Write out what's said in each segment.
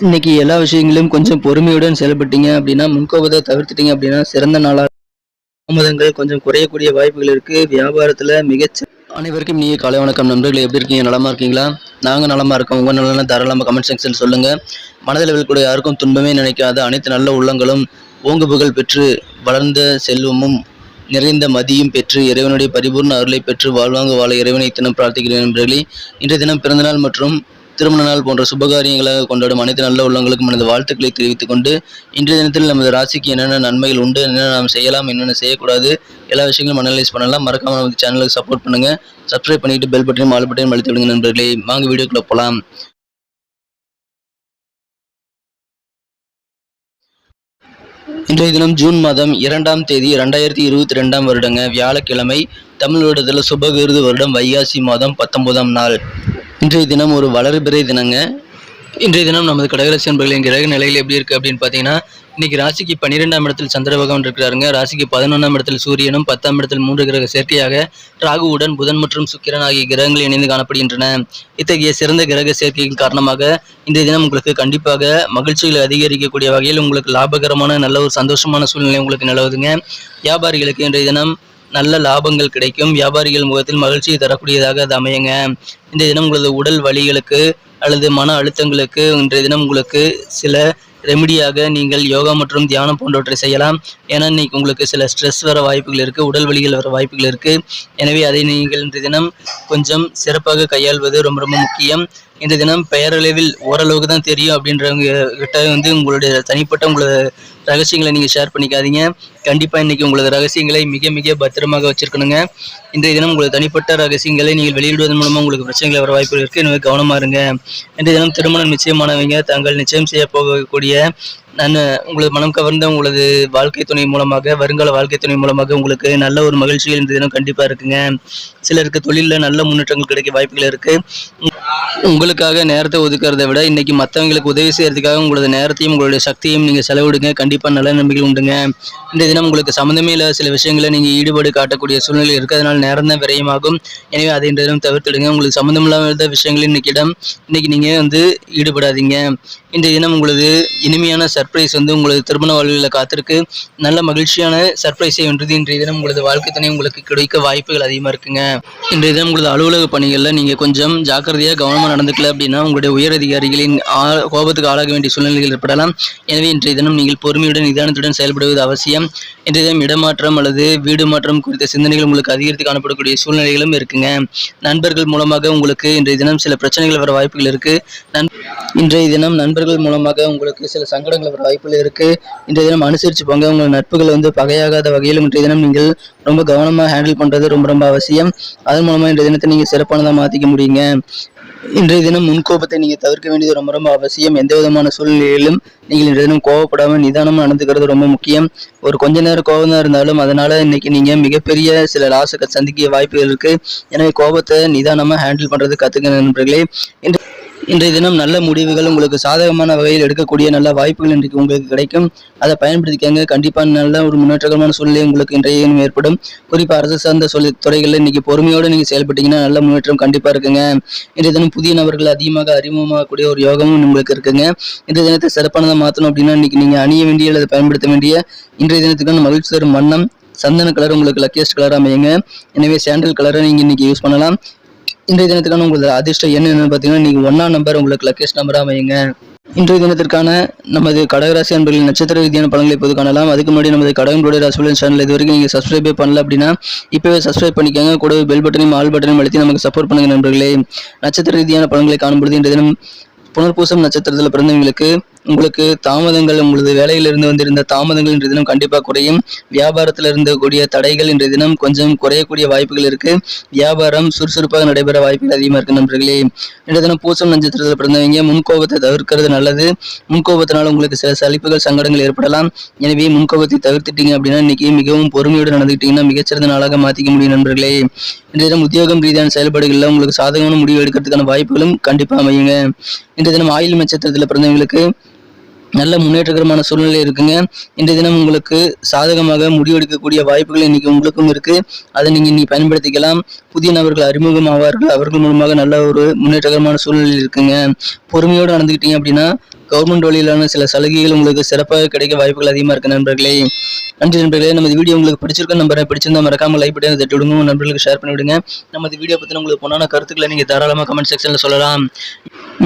இன்னைக்கு எல்லா விஷயங்களும் கொஞ்சம் பொறுமையுடன் செயல்பட்டீங்க அப்படின்னா, முன்கோபத்தை தவிர்த்துட்டீங்க அப்படின்னா, சிறந்த நாளா தாமதங்கள் கொஞ்சம் குறையக்கூடிய வாய்ப்புகள் இருக்கு. வியாபாரத்துல அனைவருக்கும் இனிய காலை வணக்கம் நண்பர்களே. எப்படி இருக்கீங்க? நலமா இருக்கீங்களா? நாங்க நலமா இருக்கோம். உங்க நலன தாராளமா கமெண்ட் செக்ஷன் சொல்லுங்க. மனதளவில் கூட யாருக்கும் துன்பமே நினைக்காத அனைத்து நல்ல உள்ளங்களும் ஓங்கு புகழ் பெற்று வளர்ந்த செல்வமும் நிறைந்த மதியும் பெற்று இறைவனுடைய பரிபூர்ண அருளை பெற்று வாழ்வாங்க வாழ இறைவனை தினம் பிரார்த்திக்கிறேன் நண்பர்களே. இன்றைய தினம் பிறந்தநாள் மற்றும் திருமண நாள் போன்ற சுபகாரியங்களாக கொண்டாடும் அனைத்து நல்ல உள்ளங்களுக்கும் எனது வாழ்த்துக்களை தெரிவித்துக் கொண்டு, இன்றைய தினத்தில் நமது ராசிக்கு என்னென்ன நன்மைகள் உண்டு, என்னென்ன நாம் செய்யலாம், என்னென்ன செய்யக்கூடாது, எல்லா விஷயங்களும் அனலைஸ் பண்ணலாம். மறக்காம நமது சேனலுக்கு சப்போர்ட் பண்ணுங்க. சப்ஸ்கிரைப் பண்ணிட்டு பெல் பட்டனையும் ஆல் பட்டனையும் அழுத்தி விடுங்க நண்பர்களே. வாங்க வீடியோக்குள்ள போலாம். இன்றைய தினம் ஜூன் மாதம் 2ஆம் தேதி 2022 வருடங்க, வியாழக்கிழமை. தமிழ் வருடத்தில் சுபகிருது வருடம் வைகாசி மாதம் 19ஆம் நாள். இன்றைய தினம் ஒரு வளர்பிறை தினங்க. இன்றைய தினம் நமது கடகராசி நண்பர்களின் கிரக நிலையில் எப்படி இருக்கு அப்படின்னு பார்த்தீங்கன்னா, இன்னைக்கு ராசிக்கு 12ஆம் இடத்தில் சந்திர பகவான் இருக்கிறாருங்க. ராசிக்கு 11ஆம் இடத்தில் சூரியனும் 10ஆம் இடத்தில் 3 கிரக சேர்க்கையாக ராகுவுடன் புதன் மற்றும் சுக்கிரன் ஆகிய கிரகங்கள் இணைந்து காணப்படுகின்றன. இத்தகைய சிறந்த கிரக சேர்க்கையின் காரணமாக இன்றைய தினம் உங்களுக்கு கண்டிப்பாக மகிழ்ச்சிகளை அதிகரிக்கக்கூடிய வகையில் உங்களுக்கு லாபகரமான நல்ல ஒரு சந்தோஷமான சூழ்நிலை உங்களுக்கு நிலவுதுங்க. வியாபாரிகளுக்கு இன்றைய தினம் நல்ல லாபங்கள் கிடைக்கும். வியாபாரிகள் முகத்தில் மகிழ்ச்சியை தரக்கூடியதாக அது அமையுங்க. இன்றைய தினம் உங்களது உடல் வலிகளுக்கு அல்லது மன அழுத்தங்களுக்கு இன்றைய தினம் உங்களுக்கு சில ரெமிடியாக நீங்கள் யோகா மற்றும் தியானம் போன்றவற்றை செய்யலாம். ஏன்னா இன்னைக்கு உங்களுக்கு சில ஸ்ட்ரெஸ் வர வாய்ப்புகள் இருக்குது, உடல் வலிகள் வர வாய்ப்புகள் இருக்குது. எனவே அதை நீங்கள் இன்றைய தினம் கொஞ்சம் சிறப்பாக கையாள்வது ரொம்ப ரொம்ப முக்கியம். இன்றைய தினம் பெயரளவில் ஓரளவுக்கு தான் தெரியும் அப்படின்றவங்க கிட்ட உங்களுடைய தனிப்பட்ட உங்களோட ரகசியங்களை நீங்கள் ஷேர் பண்ணிக்காதீங்க. கண்டிப்பாக இன்றைக்கி உங்களது ரகசியங்களை மிக மிக பத்திரமாக வச்சுருக்கணுங்க. இன்றைய தினம் உங்களது தனிப்பட்ட ரகசியங்களை நீங்கள் வெளியிடுவதன் மூலமாக உங்களுக்கு பிரச்சனைகள் வர வாய்ப்புகள் இருக்குது. எனவே கவனமாக இருங்க. இன்றைய தினம் திருமணம் நிச்சயமானவங்க தாங்கள் நிச்சயம் செய்ய போகக்கூடிய உங்களது மனம் கவர்ந்த உங்களது வாழ்க்கை துணை மூலமாக, வருங்கால வாழ்க்கை துணை மூலமாக உங்களுக்கு நல்ல ஒரு மகிழ்ச்சிகள் இந்த தினம் கண்டிப்பாக இருக்குங்க. சிலருக்கு தொழிலில் நல்ல முன்னேற்றங்கள் கிடைக்க வாய்ப்புகள் இருக்குது. உங்களுக்காக நேரத்தை ஒதுக்கிறத விட இன்னைக்கு மற்றவங்களுக்கு உதவி செய்யறதுக்காக உங்களது நேரத்தையும் உங்களுடைய சக்தியையும் நீங்கள் செலவிடுங்க. கண்டிப்பாக நல்ல நன்மைகள் உண்டுங்க. இந்த தினம் உங்களுக்கு சம்மந்தமே இல்லாத சில விஷயங்களை நீங்கள் ஈடுபாடு காட்டக்கூடிய சூழ்நிலை இருக்குது. அதனால் நேரம் தான் விரயமாகும். எனவே அதை இந்த தினம் தவிர்த்துடுங்க. உங்களுக்கு சம்மந்தம் இல்லாத விஷயங்கள் இன்னைக்கு நீங்கள் ஈடுபடாதீங்க. இன்றைய தினம் உங்களது இனிமையான சர்ப்ரைஸ் உங்களது திருமண வாழ்வில் காத்திருக்கு. நல்ல மகிழ்ச்சியான சர்ப்ரைஸை வென்றது இன்றைய தினம் உங்களது வாழ்க்கை துணை உங்களுக்கு கிடைக்க வாய்ப்புகள் அதிகமாக இருக்குங்க. இன்றைய தினம் உங்களது அலுவலக பணிகளில் நீங்கள் கொஞ்சம் ஜாக்கிரதையாக கவனமாக நடந்துக்கல அப்படின்னா உங்களுடைய உயர் அதிகாரிகளின் கோபத்துக்கு ஆளாக வேண்டிய சூழ்நிலைகள் ஏற்படலாம். எனவே இன்றைய தினம் நீங்கள் பொறுமையுடன் நிதானத்துடன் செயல்படுவது அவசியம். இன்றைய தினம் இடமாற்றம் அல்லது வீடு மாற்றம் குறித்த சிந்தனைகள் உங்களுக்கு அதிகரித்து காணப்படக்கூடிய சூழ்நிலைகளும் இருக்குங்க. நண்பர்கள் மூலமாக உங்களுக்கு இன்றைய தினம் சில பிரச்சனைகள் வர வாய்ப்புகள் இருக்கு. இன்றைய தினம் நண்பர்கள் மூலமாக உங்களுக்கு சில சங்கடங்கள் வர வாய்ப்புகள் இருக்கு. இன்றைய தினம் அனுசரிச்சு போங்க. உங்கள் நட்புகள் பகையாகாத வகையில் இன்றைய தினம் நீங்கள் ரொம்ப கவனமாக ஹேண்டில் பண்றது ரொம்ப ரொம்ப அவசியம். அதன் மூலமா இன்றைய தினத்தை நீங்க சிறப்பானதாக மாத்திக்க முடியுங்க. இன்றைய தினம் முன்கோபத்தை நீங்க தவிர்க்க வேண்டியது ரொம்ப ரொம்ப அவசியம். எந்த விதமான சூழ்நிலையிலும் நீங்கள் இன்றைய தினம் கோபப்படாமல் நிதானமா நடந்துக்கிறது ரொம்ப முக்கியம். ஒரு கொஞ்ச நேரம் கோபம் தான் இருந்தாலும் அதனால இன்னைக்கு நீங்க மிகப்பெரிய சில லாஸை சந்திக்க வாய்ப்புகள் இருக்கு. எனவே கோபத்தை நிதானமா ஹேண்டில் பண்றது கத்துக்க நண்பர்களே. இன்றைய தினம் நல்ல முடிவுகள் உங்களுக்கு சாதகமான வகையில் எடுக்கக்கூடிய நல்ல வாய்ப்புகள் இன்றைக்கு உங்களுக்கு கிடைக்கும். அதை பயன்படுத்திக்கங்க. கண்டிப்பாக நல்ல ஒரு முன்னேற்றமான சூழ்நிலை உங்களுக்கு இன்றைய தினம் ஏற்படும். குறிப்பாக அரசு சார்ந்த துறைகளில் இன்னைக்கு பொறுமையோடு நீங்கள் செயல்பட்டீங்கன்னா நல்ல முன்னேற்றம் கண்டிப்பாக இருக்குங்க. இன்றைய தினம் புதிய நபர்கள் அதிகமாக அறிமுகமாகக்கூடிய ஒரு யோகமும் உங்களுக்கு இருக்குங்க. இன்றைய தினத்தை சிறப்பானதாக மாற்றணும் அப்படின்னா இன்னைக்கு நீங்கள் அணிய வேண்டிய அல்லது பயன்படுத்த வேண்டிய இன்றைய தினத்துக்கான மகிழ்ச்சி தரும் வண்ணம் சந்தன கலர் உங்களுக்கு லக்கியஸ்ட் கலர் அமையுங்க. எனவே சாண்டல் கலரை நீங்கள் இன்னைக்கு யூஸ் பண்ணலாம். இன்றைய தினத்துக்கான உங்களுக்கு அதிர்ஷ்ட எண் என்னன்னு பார்த்தீங்கன்னா நீங்கள் 1ஆம் நம்பர் உங்களுக்கு லக்கியஸ்ட் நம்பராக அமையுங்க. இன்றைய தினத்திற்கான நமது கடகராசி அன்பர்களின் நட்சத்திர ரீதியான பலன்களை இப்போது காணலாம். அதுக்கு முன்னாடி நமது கடகங்களுடைய ராசிபலன் சேனல் இது வரைக்கும் நீங்கள் சப்ஸ்கிரைபே பண்ணல அப்படின்னா இப்போவே சப்ஸ்கிரைப் பண்ணிக்கோங்க. கூடவே பெல் பட்டனையும் ஆல் பட்டனையும் அழுத்தி நமக்கு சப்போர்ட் பண்ணுங்க நண்பர்களே. நட்சத்திர ரீதியான பலன்களை காணும்பொழுது இன்றைய தினம் புனர்பூசம் நட்சத்திரத்தில் பிறந்தவங்களுக்கு உங்களுக்கு தாமதங்கள், உங்களது வேலையிலிருந்து வந்திருந்த தாமதங்கள் இன்றைய தினம் கண்டிப்பாக குறையும். வியாபாரத்தில் இருந்தக்கூடிய தடைகள் இன்றைய தினம் கொஞ்சம் குறையக்கூடிய வாய்ப்புகள் இருக்கு. வியாபாரம் சுறுசுறுப்பாக நடைபெற வாய்ப்புகள் அதிகமாக இருக்கு நண்பர்களே. இன்றைய தினம் பூசம் நட்சத்திரத்தில் பிறந்தவங்க முன்கோபத்தை தவிர்க்கிறது நல்லது. முன்கோபத்தினால் உங்களுக்கு சில சலிப்புகள் சங்கடங்கள் ஏற்படலாம். எனவே முன்கோபத்தை தவிர்த்துட்டீங்க அப்படின்னா இன்னைக்கு மிகவும் பொறுமையோடு நடந்துக்கிட்டீங்கன்னா மிகச்சிறந்த நாளாக மாற்றிக்க முடியும் நண்பர்களே. இன்றைய தினம் உத்தியோகம் ரீதியான செயல்பாடுகளில் உங்களுக்கு சாதகமான முடிவு எடுக்கிறதுக்கான வாய்ப்புகளும் கண்டிப்பாக அமையுங்க. இன்றைய தினம் ஆயுள் நட்சத்திரத்தில் பிறந்தவங்களுக்கு நல்ல முன்னேற்றகரமான சூழ்நிலை இருக்குங்க. இன்றைய தினம் உங்களுக்கு சாதகமாக முடிவெடுக்கக்கூடிய வாய்ப்புகள் இன்னைக்கு உங்களுக்கும் இருக்கு. அதை நீங்க இன்னைக்கு பயன்படுத்திக்கலாம். புதிய நபர்கள் அறிமுகம் ஆவார்கள். அவர்கள் மூலமாக நல்ல ஒரு முன்னேற்றகரமான சூழ்நிலை இருக்குங்க. பொறுமையோடு நடந்துக்கிட்டீங்க அப்படின்னா கவர்மெண்ட் வழியிலான சில சலுகைகள் உங்களுக்கு சிறப்பாக கிடைக்க வாய்ப்புகள் அதிகமாக இருக்கு நண்பர்களே. நன்றி நண்பர்களே. நமது வீடியோ உங்களுக்கு பிடிச்சிருக்க நம்பரை பிடிச்சிருந்தா மறக்காம லைக் பண்ணி தட்டி விடுங்க, உங்க நண்பர்களுக்கு ஷேர் பண்ணி விடுங்க. நமது வீடியோ பற்றின உங்களுக்கு பொண்ணான கருத்துக்களை நீங்கள் தாராளமாக கமெண்ட் செக்ஷனில் சொல்லலாம்.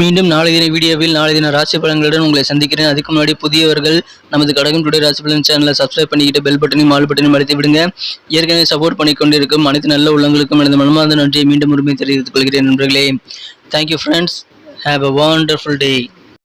மீண்டும் நாளை தின வீடியோவில் நாளை தின ராசி பலன்களுடன் உங்களை சந்திக்கிறேன். அதுக்கு முன்னாடி புதியவர்கள் நமது கடகம் டுடே ராசி பலன் சேனலை சப்ஸ்கிரைப் பண்ணிக்கிட்டு பெல் பட்டனையும் ஆல் பட்டனையும் அழுத்தி விடுங்க. ஏற்கனவே சப்போர்ட் பண்ணி கொண்டிருக்கும் அனைத்து நல்ல உள்ளங்களுக்கும் எனது மனமார்ந்த நன்றியை மீண்டும் உரிமை தெரிவித்துக் கொள்கிறேன் நண்பர்களே. Thank you friends. Have a wonderful day.